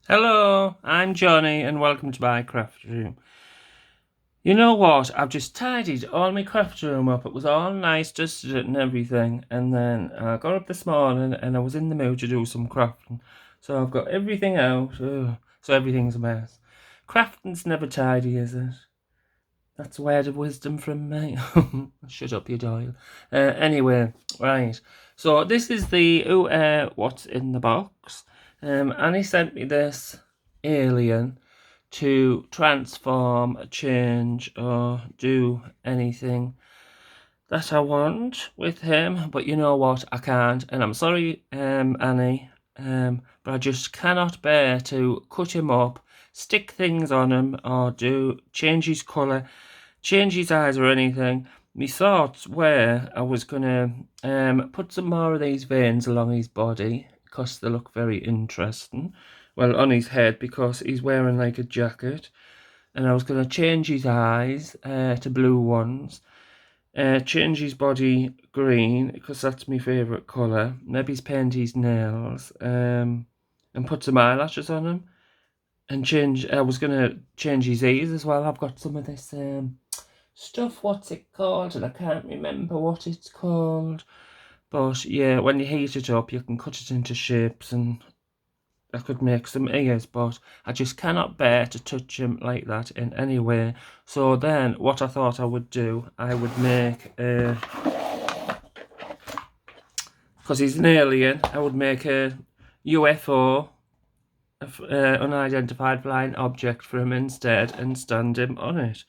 Hello, I'm Johnny and welcome to my craft room. You know what? I've just tidied all my craft room up. It was all nice, dusted it and everything. And then I got up this morning and I was in the mood to do some crafting. So I've got everything out. Ugh, so everything's a mess. Crafting's never tidy, is it? That's a word of wisdom from me. Shut up, you Doyle. Anyway, right. So this is the what's in the box. Annie sent me this alien to transform, change, or do anything that I want with him. But you know what? I can't. And I'm sorry, Annie, but I just cannot bear to cut him up, stick things on him, or do change his colour, change his eyes or anything. My thoughts were I was gonna put some more of these veins along his body because they look very interesting. Well, on his head because he's wearing like a jacket, and I was gonna change his eyes to blue ones. Change his body green because that's my favourite colour. Maybe paint his nails. And put some eyelashes on him. And change. I was gonna change his ears as well. I've got some of this stuff. What's it called? And I can't remember what it's called. But yeah, when you heat it up, you can cut it into shapes, and I could make some ears. But I just cannot bear to touch him like that in any way. So then, what I thought I would do, I would make a, because he's an alien, I would make a UFO, unidentified flying object, for him instead and stand him on it.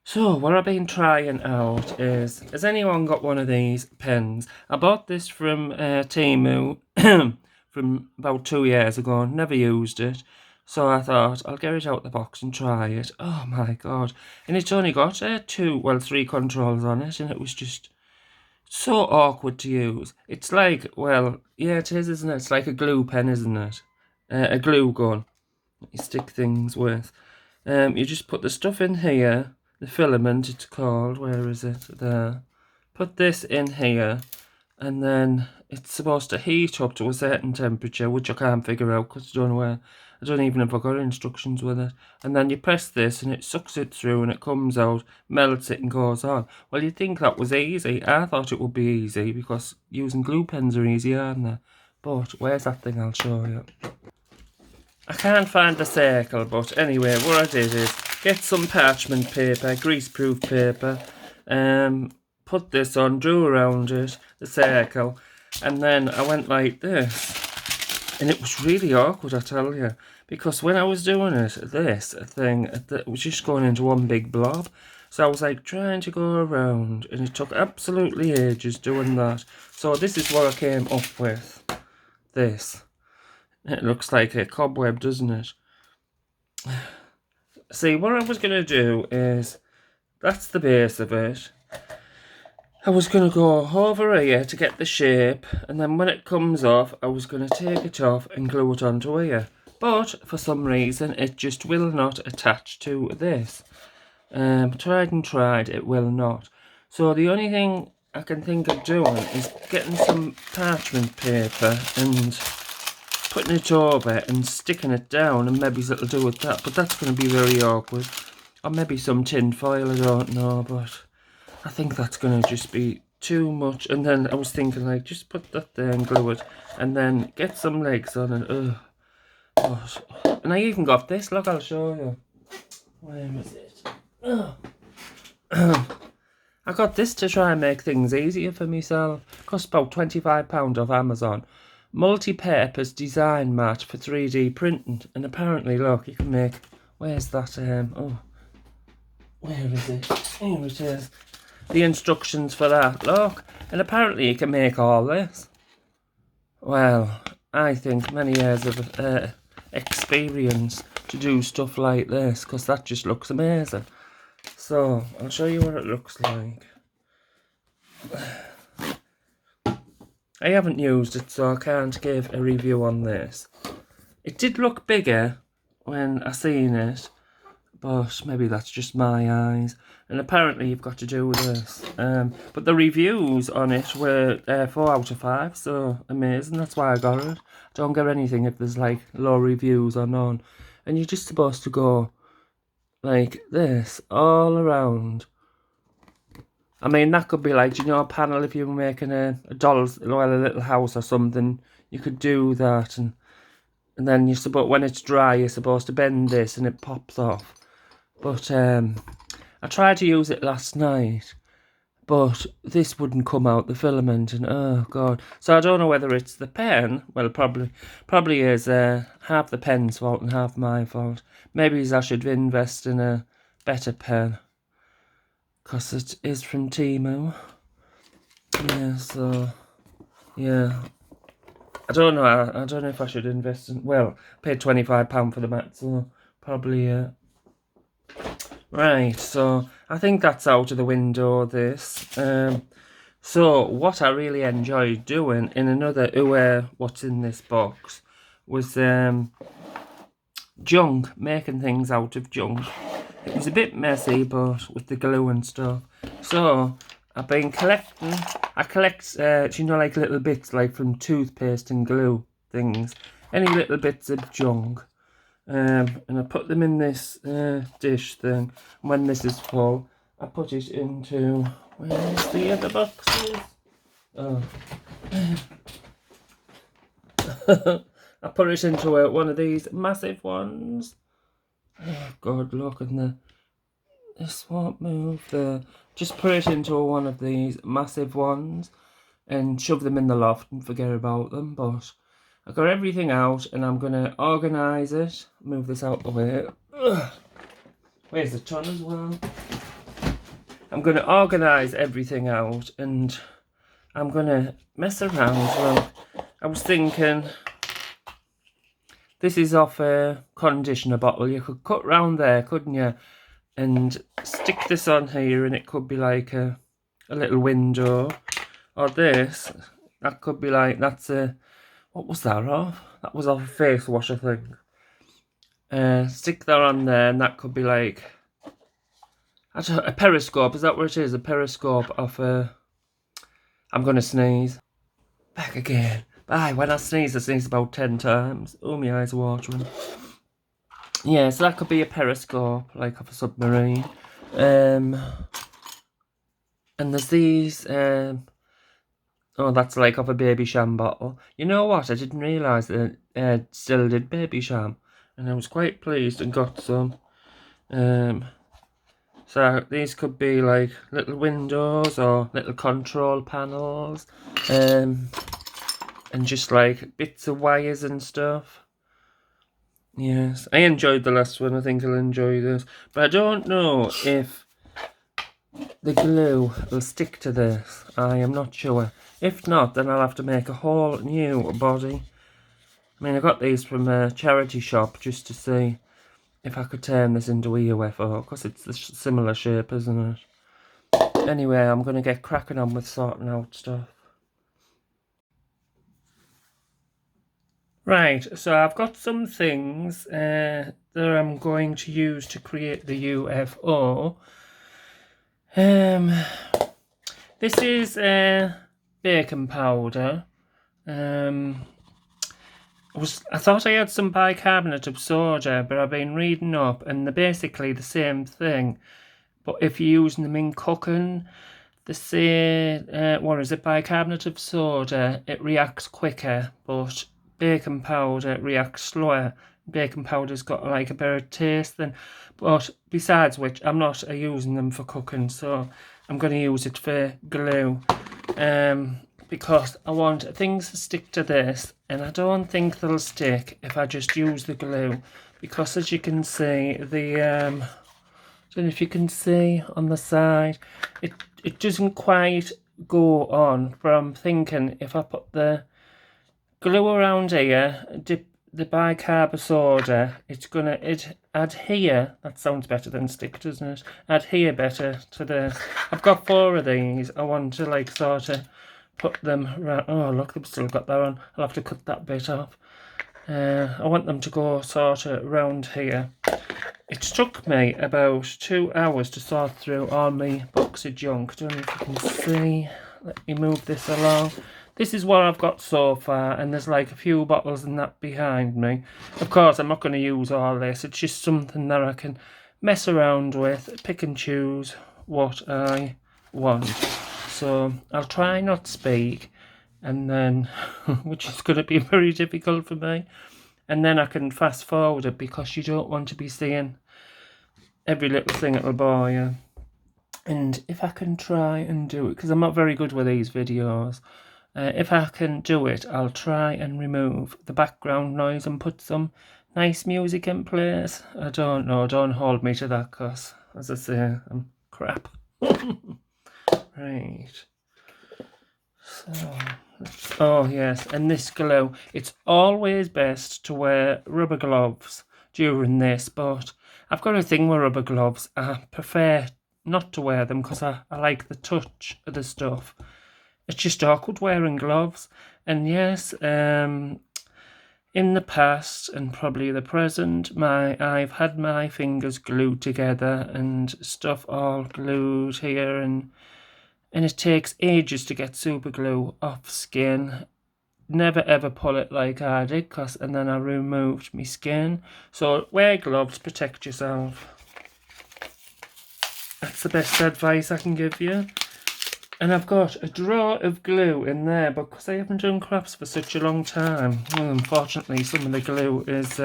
So what I've been trying out is, has anyone got one of these pens? I bought this from Temu from about 2 years ago, never used it. So I thought I'll get it out the box and try it. Oh my god. And it's only got three controls on it, and it was just so awkward to use. It's like, well, yeah, it is, isn't it? It's like a glue pen, isn't it? A glue gun that you stick things with. You just put the stuff in here, the filament it's called, where is it? There. Put this in here, and then it's supposed to heat up to a certain temperature, which I can't figure out because I don't know where. I don't even know if I've got instructions with it. And then you press this and it sucks it through and it comes out, melts it and goes on. Well, you'd think that was easy. I thought it would be easy because using glue pens are easy, aren't they? But where's that thing? I'll show you. I can't find the circle, but anyway, what I did is get some parchment paper, greaseproof paper, put this on, drew around it, the circle, and then I went like this. And it was really awkward, I tell you, because when I was doing it, this thing it was just going into one big blob. So I was like trying to go around, and it took absolutely ages doing that. So this is what I came up with. This. It looks like a cobweb, doesn't it? See, what I was going to do is, that's the base of it. I was going to go over here to get the shape, and then when it comes off, I was going to take it off and glue it onto here. But, for some reason, it just will not attach to this. Tried and tried, it will not. So the only thing I can think of doing is getting some parchment paper and putting it over and sticking it down, and maybe it'll do with that, but that's going to be very awkward. Or maybe some tin foil, I don't know, but I think that's going to just be too much. And then I was thinking, like, just put that there and glue it, and then get some legs on it. And I even got this, look, I'll show you. Where is it? I got this to try and make things easier for myself. Cost about £25 off Amazon. Multi-purpose design mat for 3D printing, and apparently, look, you can make, where's that, where is it? Here it is. The instructions for that, look, and apparently you can make all this. Well, I think many years of experience to do stuff like this, because that just looks amazing. So, I'll show you what it looks like. I haven't used it, so I can't give a review on this. It did look bigger when I seen it, but maybe that's just my eyes. And apparently you've got to do this. But the reviews on it were 4 out of 5, so amazing. That's why I got it. Don't get anything if there's like low reviews or none. And you're just supposed to go like this all around. I mean, that could be like, you know, a panel if you were making a doll's, well, a little house or something. You could do that, and then you're supposed, when it's dry, you're supposed to bend this and it pops off. But I tried to use it last night, but this wouldn't come out, the filament, and oh god. So I don't know whether it's the pen. Well, probably is half the pen's fault and half my fault. Maybe I should invest in a better pen, because it is from Temu. Yeah, so yeah, I don't know. I don't know if I should invest in. Well, I paid £25 for the mat, so probably. Right, so I think that's out of the window, this. So what I really enjoyed doing in another what's in this box was junk, making things out of junk. It was a bit messy, but with the glue and stuff. So I've been collecting. I collect, you know, like little bits like from toothpaste and glue things. Any little bits of junk. And I put them in this dish thing. When this is full, I put it into, where's the other boxes? Oh. I put it into one of these massive ones. Oh god, look, and this won't move there. Just put it into one of these massive ones and shove them in the loft and forget about them. But I got everything out and I'm going to organise it. Move this out the way. Ugh. Where's the ton as well? I'm going to organise everything out and I'm going to mess around. Well, I was thinking, this is off a conditioner bottle. You could cut round there, couldn't you? And stick this on here and it could be like a little window. Or this, that could be like, that's a, what was that off? That was off a face wash, I think. Stick that on there and that could be like, a periscope. Is that what it is? A periscope of a, I'm going to sneeze. Back again. Bye. When I sneeze about 10 times. Oh, my eyes are watering. Yeah, so that could be a periscope, like of a submarine. And there's these, oh, that's like of a baby sham bottle. You know what? I didn't realise that it still did baby sham. And I was quite pleased and got some. So these could be like little windows or little control panels. And just like bits of wires and stuff. Yes, I enjoyed the last one. I think I'll enjoy this. But I don't know if the glue will stick to this. I am not sure. If not, then I'll have to make a whole new body. I mean, I got these from a charity shop just to see if I could turn this into a UFO, because it's a similar shape, isn't it? Anyway, I'm going to get cracking on with sorting out stuff. Right, so I've got some things that I'm going to use to create the UFO. This is baking powder. I thought I had some bicarbonate of soda, but I've been reading up and they're basically the same thing. But if you're using them in cooking, they say, what is it, bicarbonate of soda, it reacts quicker, but baking powder reacts slower. Baking powder's got like a better taste than, but besides which, I'm not using them for cooking, so I'm going to use it for glue. Because I want things to stick to this, and I don't think they'll stick if I just use the glue. Because as you can see, the I don't know if you can see on the side, it doesn't quite go on. But I'm thinking if I put the glue around here, dip the bicarb soda, it's gonna adhere. That sounds better than stick, doesn't it? Adhere better to this. I've got 4 of these. I want to like sort of put them around. Oh look, they've still got that on. I'll have to cut that bit off. I want them to go sort of around here. It took me about 2 hours to sort through all my books of junk. I don't know if you can see. Let me move this along. This is what I've got so far, and there's like a few bottles and that behind me. Of course, I'm not going to use all this. It's just something that I can mess around with, pick and choose what I want. So I'll try not speak, and then, which is going to be very difficult for me. And then I can fast forward it because you don't want to be seeing every little thing it'll bore you. And if I can try and do it, because I'm not very good with these videos, if I can do it, I'll try and remove the background noise and put some nice music in place. I don't know, don't hold me to that, because, as I say, I'm crap. Right. So, oh yes, and this glue, it's always best to wear rubber gloves during this, but I've got a thing with rubber gloves. I prefer not to wear them because I like the touch of the stuff. It's just awkward wearing gloves. And yes, in the past and probably the present, I've had my fingers glued together and stuff all glued here, and it takes ages to get super glue off skin. Never ever pull it like I did, and then I removed my skin. So wear gloves, protect yourself. That's the best advice I can give you. And I've got a drawer of glue in there, but because I haven't done crafts for such a long time, well, unfortunately some of the glue is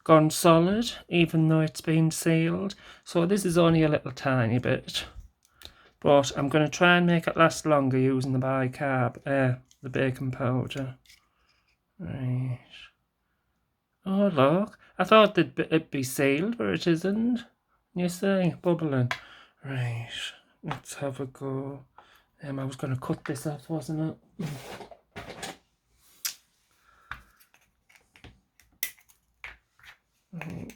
gone solid, even though it's been sealed. So this is only a little tiny bit. But I'm going to try and make it last longer using the bicarb, the baking powder. Right. Oh look, I thought it'd be sealed, but it isn't. You see, bubbling. Right, let's have a go. I was going to cut this off, wasn't it? Right.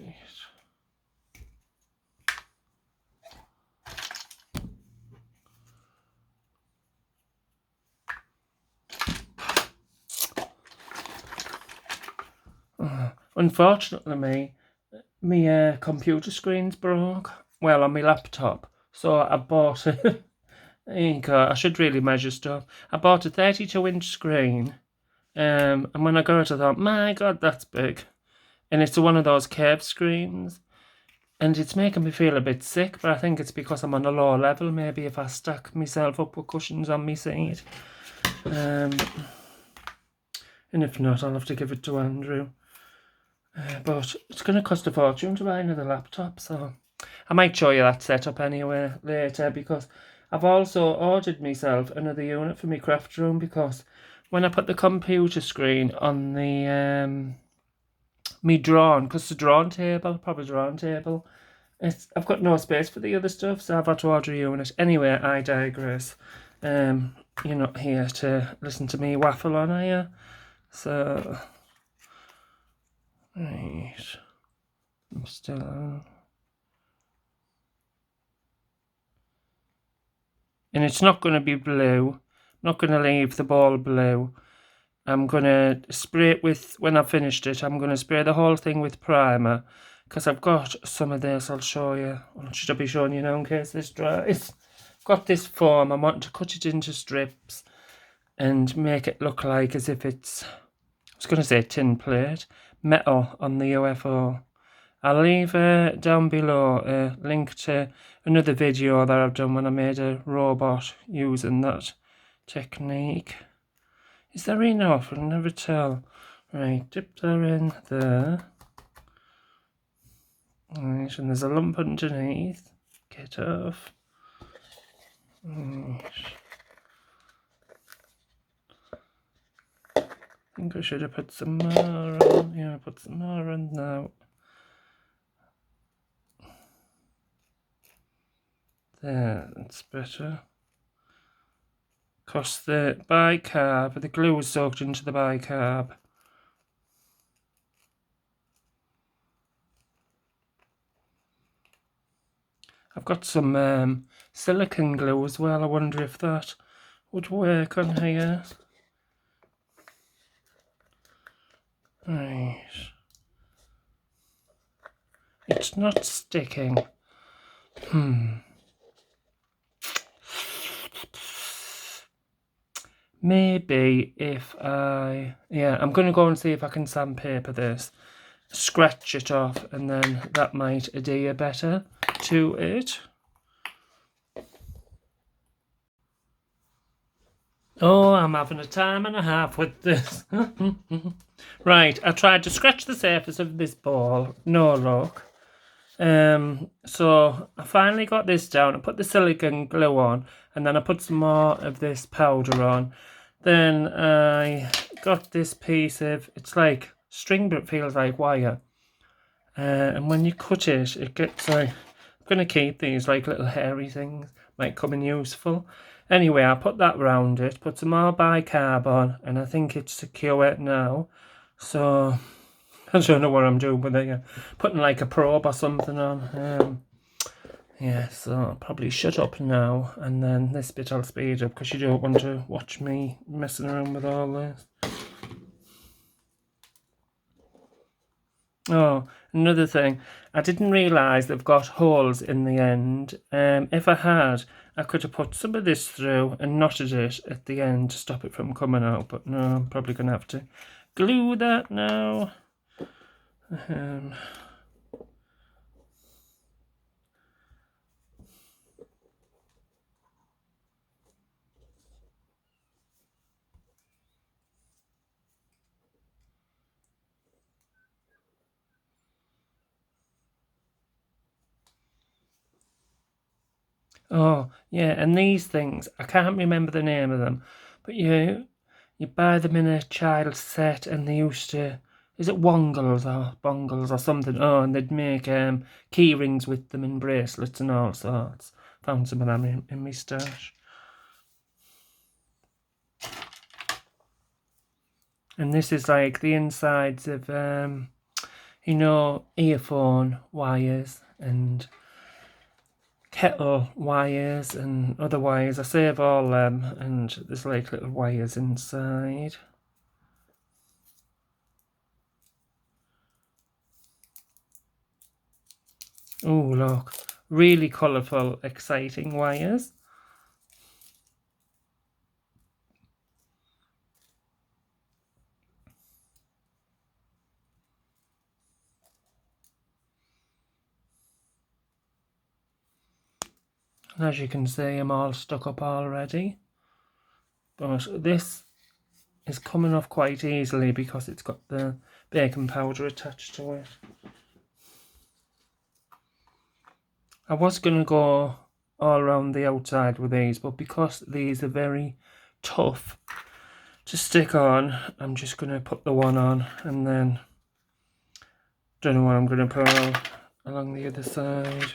Unfortunately, my computer screen's broke. Well, on my laptop. So I bought a... I should really measure stuff. I bought a 32-inch screen. And when I got it, I thought, my God, that's big. And it's one of those curved screens. And it's making me feel a bit sick, but I think it's because I'm on a low level. Maybe if I stack myself up with cushions on my seat. And if not, I'll have to give it to Andrew. But it's going to cost a fortune to buy another laptop, so I might show you that setup anyway later, because I've also ordered myself another unit for my craft room, because when I put the computer screen on the me drawing, because the drawing table, proper drawing table, I've got no space for the other stuff, so I've had to order a unit. Anyway, I digress. You're not here to listen to me waffle on, are you? So... Right, I'm still on. And it's not going to be blue. I'm not going to leave the ball blue. I'm going to spray it with, when I've finished it, I'm going to spray the whole thing with primer, because I've got some of this. I'll show you. Or should I be showing you now in case this dries? I've got this foam. I want to cut it into strips and make it look like as if it's, I was going to say tin plate, metal on the UFO. I'll leave down below a link to another video that I've done when I made a robot using that technique. Is there enough? I'll never tell. Right, dip that in there. Right, and there's a lump underneath. Get off. Right. I think I should have put some more on. Yeah, put some more on now. There, that's better. Because the bicarb, the glue is soaked into the bicarb. I've got some silicone glue as well. I wonder if that would work on here. Right. just not sticking. Maybe if I'm going to go and see if I can sandpaper this, scratch it off, and then that might adhere better to it. Oh, I'm having a time and a half with this. Right, I tried to scratch the surface of this ball. No luck. So I finally got this down. I put the silicone glue on, and then I put some more of this powder on. Then I got this piece of, it's like string, but it feels like wire. And when you cut it, it gets like, I'm going to keep these like little hairy things, might come in useful. Anyway, I put that around it, put some more bicarb on, and I think it's secure now. So I don't know what I'm doing with it. Putting like a probe or something on. Yeah, so I'll probably shut up now, and then this bit I'll speed up because you don't want to watch me messing around with all this. Oh, another thing, I didn't realise they've got holes in the end. If I had, I could have put some of this through and knotted it at the end to stop it from coming out, but no, I'm probably going to have to glue that now. Oh, yeah, and these things, I can't remember the name of them, but you buy them in a child's set, and they used to, is it Wongles or Bongles or something? Oh, and they'd make key rings with them and bracelets and all sorts. Found some of them in my stash. And this is like the insides of, earphone wires and kettle wires and other wires. I save all them, and there's like little wires inside. Oh, look, really colourful, exciting wires. And as you can see, I'm all stuck up already. But this is coming off quite easily because it's got the baking powder attached to it. I was going to go all around the outside with these, but because these are very tough to stick on, I'm just going to put the one on, and then don't know what I'm going to put along the other side.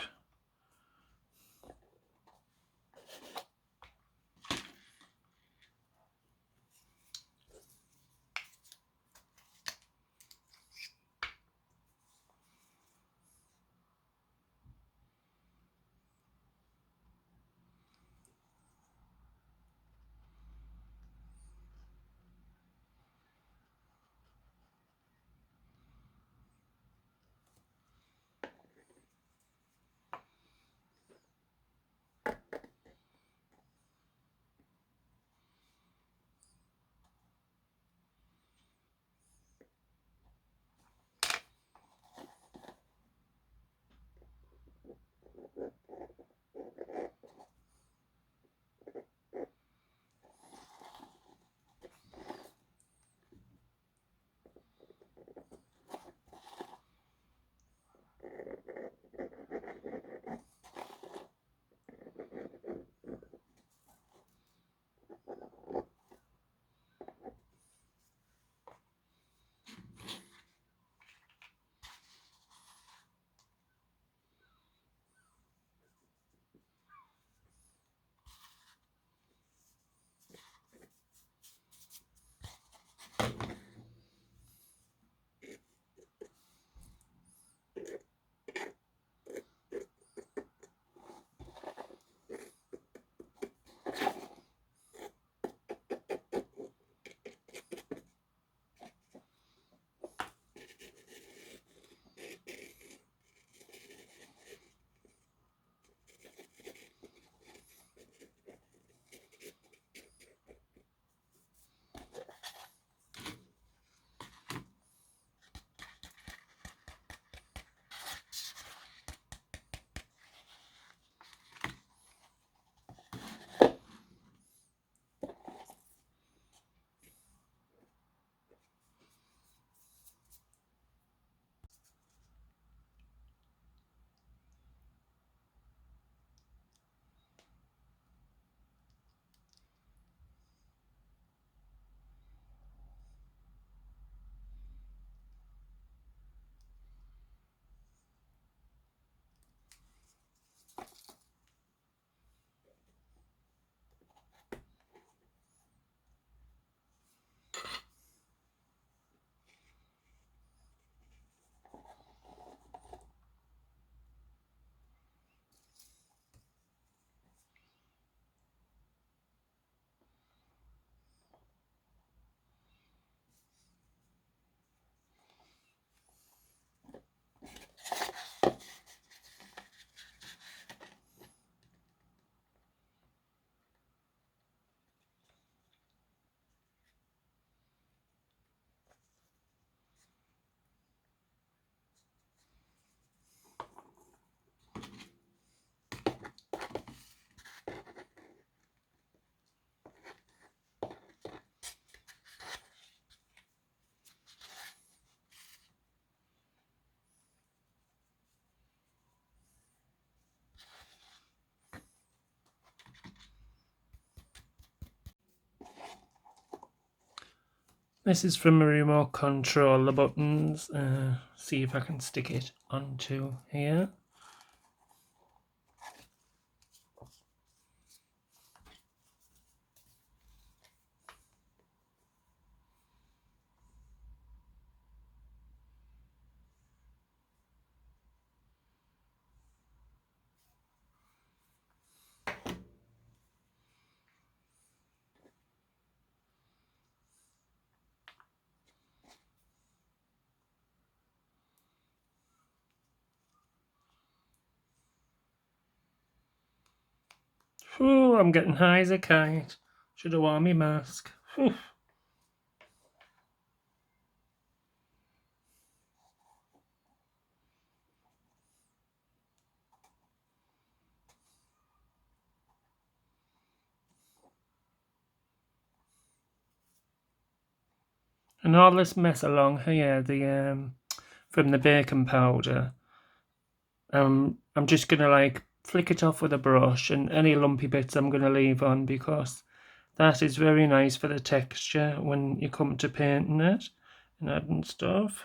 This is from a remote control, the buttons. See if I can stick it onto here. Whew, I'm getting high as a kite. Should have worn my mask. Whew. And all this mess along here, the from the baking powder, I'm just gonna like flick it off with a brush, and any lumpy bits I'm gonna leave on, because that is very nice for the texture when you come to painting it and adding stuff.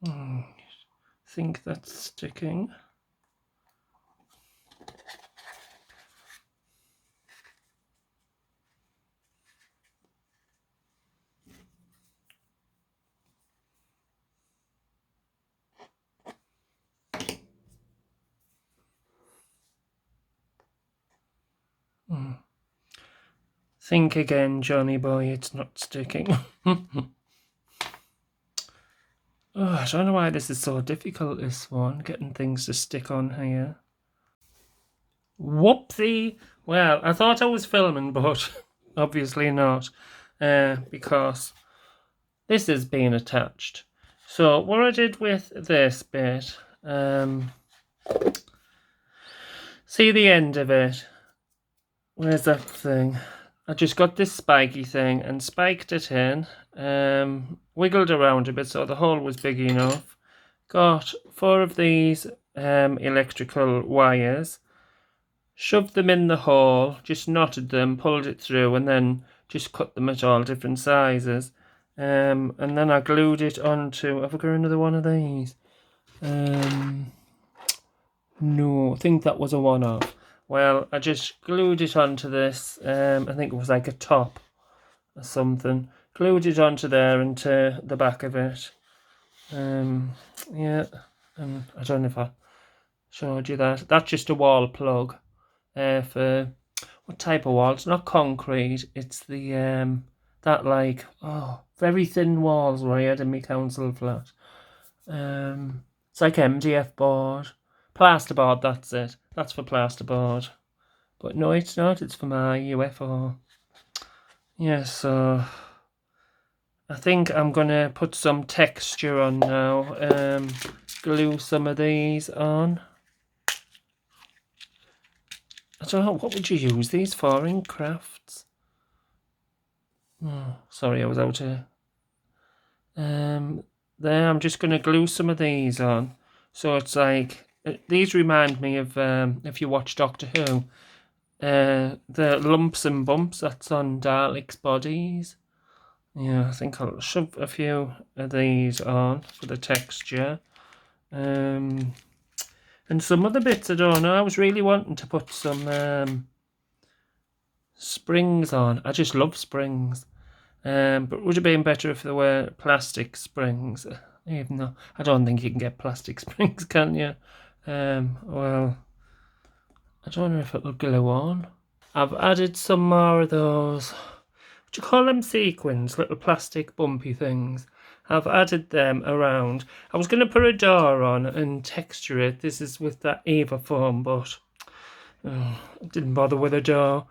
I think that's sticking. Think again, Johnny boy, it's not sticking. Oh, I don't know why this is so difficult, this one, getting things to stick on here. Whoopsie! Well, I thought I was filming, but obviously not, because this is being attached. So what I did with this bit, see the end of it? Where's that thing? I just got this spiky thing and spiked it in, wiggled around a bit so the hole was big enough. Got 4 of these electrical wires, shoved them in the hole, just knotted them, pulled it through, and then just cut them at all different sizes. And then I glued it onto, have I got another one of these? No, I think that was a one-off. Well, I just glued it onto this, I think it was like a top or something. Glued it onto there and to the back of it. Yeah, and I don't know if I showed you that. That's just a wall plug for, what type of wall? It's not concrete, it's the, that like, very thin walls where I had in my council flat. It's like MDF board. Plasterboard, that's it. That's for plasterboard. But no, it's not. It's for my UFO. Yeah, so I think I'm going to put some texture on now. Glue some of these on. I don't know, what would you use these for in crafts? Oh, sorry, I was out of... there, I'm just going to glue some of these on. So it's like... These remind me of, if you watch Doctor Who, the lumps and bumps that's on Daleks' bodies. Yeah, I think I'll shove a few of these on for the texture. And some other bits, I don't know. I was really wanting to put some springs on. I just love springs. But would it have been better if there were plastic springs? Even though I don't think you can get plastic springs, can you? Well, I don't know if it'll glue on. I've added some more of those, what do you call them, sequins, little plastic bumpy things. I've added them around. I was going to put a door on and texture it. This is with that Eva foam, but I didn't bother with a door.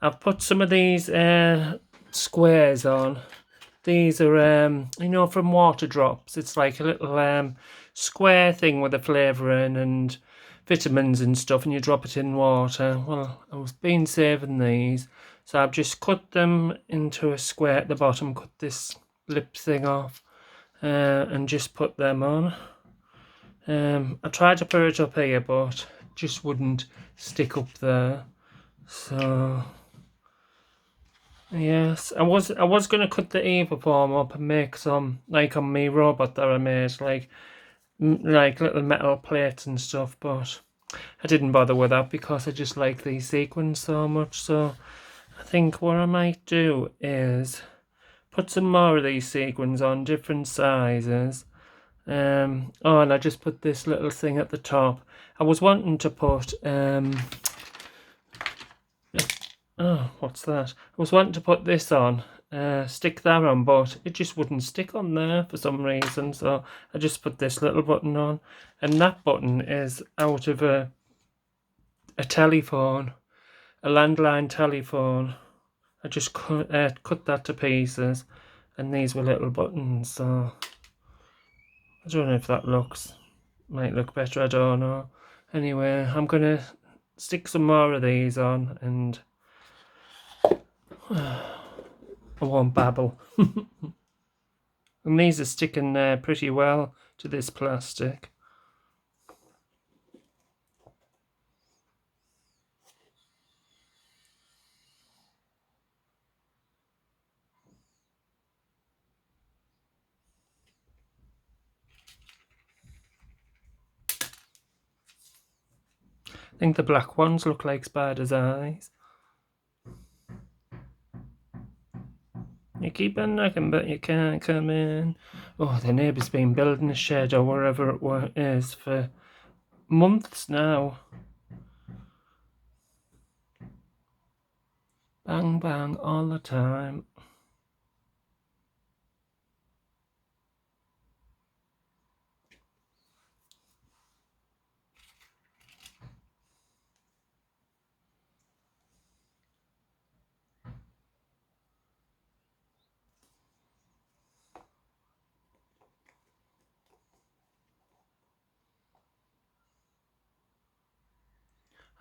I've put some of these squares on. These are, you know, from Water Drops. It's like a little square thing with a flavour in and vitamins and stuff, and you drop it in water. Well, I was been saving these, so I've just cut them into a square at the bottom, cut this lip thing off, and just put them on. I tried to put it up here, but just wouldn't stick up there. So Yes, I was gonna cut the Eva form up and make some like on me robot that I made, like little metal plates and stuff, but I didn't bother with that because I just like these sequins so much. So I think what I might do is put some more of these sequins on different sizes. Oh, and I just put this little thing at the top. I was wanting to put oh, what's that? I was wanting to put this on, stick that on, but it just wouldn't stick on there for some reason. So I just put this little button on, and that button is out of a telephone, a landline telephone. I just cut that to pieces, and these were little buttons. So I don't know if that might look better. I don't know. Anyway, I'm gonna stick some more of these on, and I won't babble. And these are sticking there pretty well to this plastic. I think the black ones look like spiders' eyes. You keep on knocking, but you can't come in. Oh, the neighbour's been building a shed or wherever it is for months now. Bang, bang, all the time.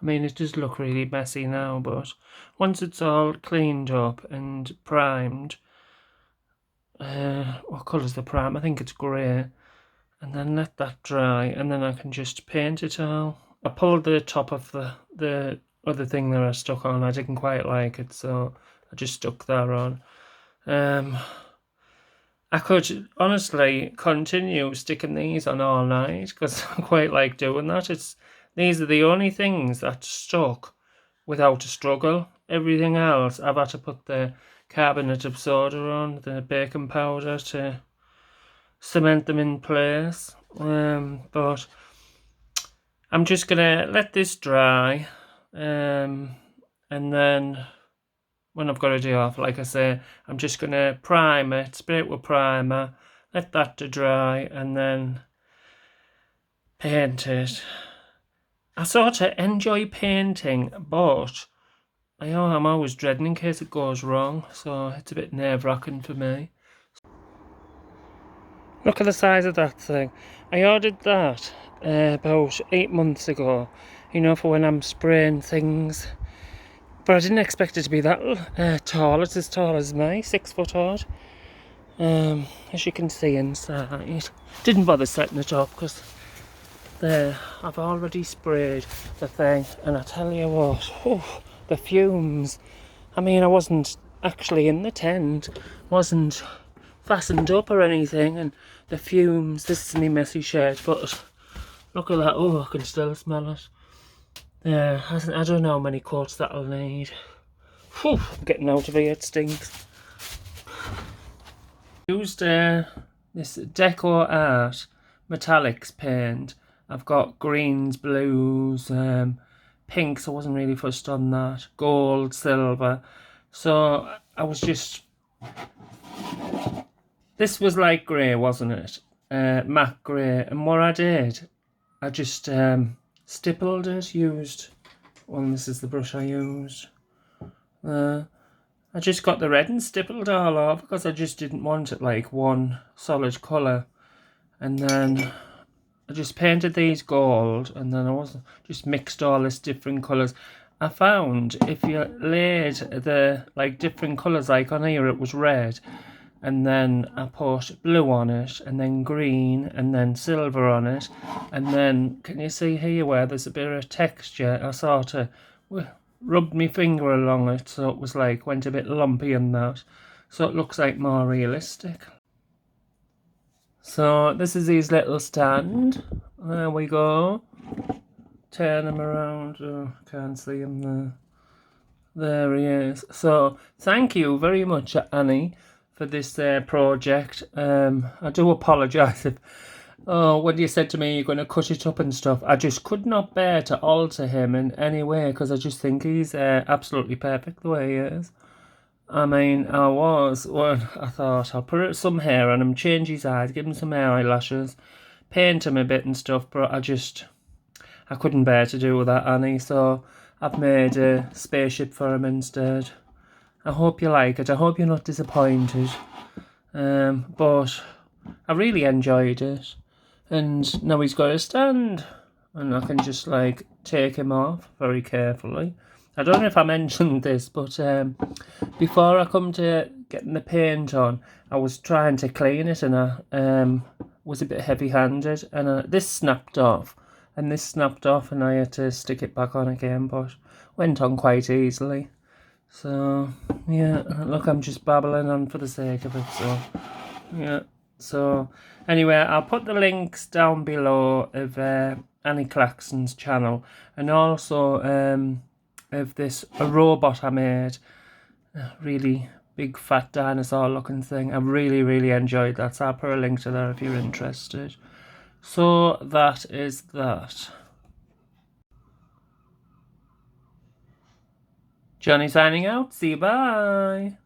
I mean, it does look really messy now, but once it's all cleaned up and primed, what colour's the prime? I think it's grey. And then let that dry, and then I can just paint it all. I pulled the top of the other thing that I stuck on. I didn't quite like it, so I just stuck that on. I could honestly continue sticking these on all night because I quite like doing that. These are the only things that stuck without a struggle. Everything else I've had to put the carbonate of soda on, the baking powder to cement them in place. But I'm just gonna let this dry, and then when I've got a day off, like I say, I'm just gonna prime it, spray it with primer, let that to dry, and then paint it. I sort of enjoy painting, but I'm always dreading in case it goes wrong, so it's a bit nerve-wracking for me. Look at the size of that thing. I ordered that about 8 months ago, for when I'm spraying things. But I didn't expect it to be that tall. It's as tall as me, 6 foot odd. As you can see inside. Didn't bother setting it up because I've already sprayed the thing. And I tell you what, the fumes. I mean, I wasn't actually in the tent, wasn't fastened up or anything, and the fumes. This is my messy shed, but look at that. Oh, I can still smell it. I don't know how many coats that'll need. Whew, I'm getting out of here, it stinks. Used this Deco Art metallics paint. I've got greens, blues, pinks. I wasn't really fussed on that. Gold, silver. So I was just... This was light grey, wasn't it? Matte grey. And what I did, I just stippled it, this is the brush I used. I just got the red and stippled all off because I just didn't want it like one solid colour. And then I just painted these gold, and then I just mixed all this different colours. I found if you laid the different colours, like on here it was red, and then I put blue on it, and then green, and then silver on it, and then can you see here where there's a bit of texture? I sort of rubbed my finger along it, so it was like, went a bit lumpy and that. So it looks like more realistic. So this is his little stand. There we go. Turn him around. Oh, can't see him there. There he is. So thank you very much, Annie, for this project. I do apologise if, when you said to me you're going to cut it up and stuff, I just could not bear to alter him in any way, because I just think he's absolutely perfect the way he is. I mean, I thought I'll put some hair on him, change his eyes, give him some hair eyelashes, paint him a bit and stuff, but I couldn't bear to do that, Annie, so I've made a spaceship for him instead. I hope you like it. I hope you're not disappointed. But I really enjoyed it. And now he's got a stand. And I can just like take him off very carefully. I don't know if I mentioned this, but before I come to getting the paint on, I was trying to clean it and I was a bit heavy-handed. And this snapped off. And this snapped off and I had to stick it back on again, but went on quite easily. So, yeah, look, I'm just babbling on for the sake of it, so, yeah. So, anyway, I'll put the links down below of Annie Claxon's channel, and also of a robot I made, a really big fat dinosaur looking thing. I really, really enjoyed that, so I'll put a link to that if you're interested. So that is that. Johnny signing out. See you, bye.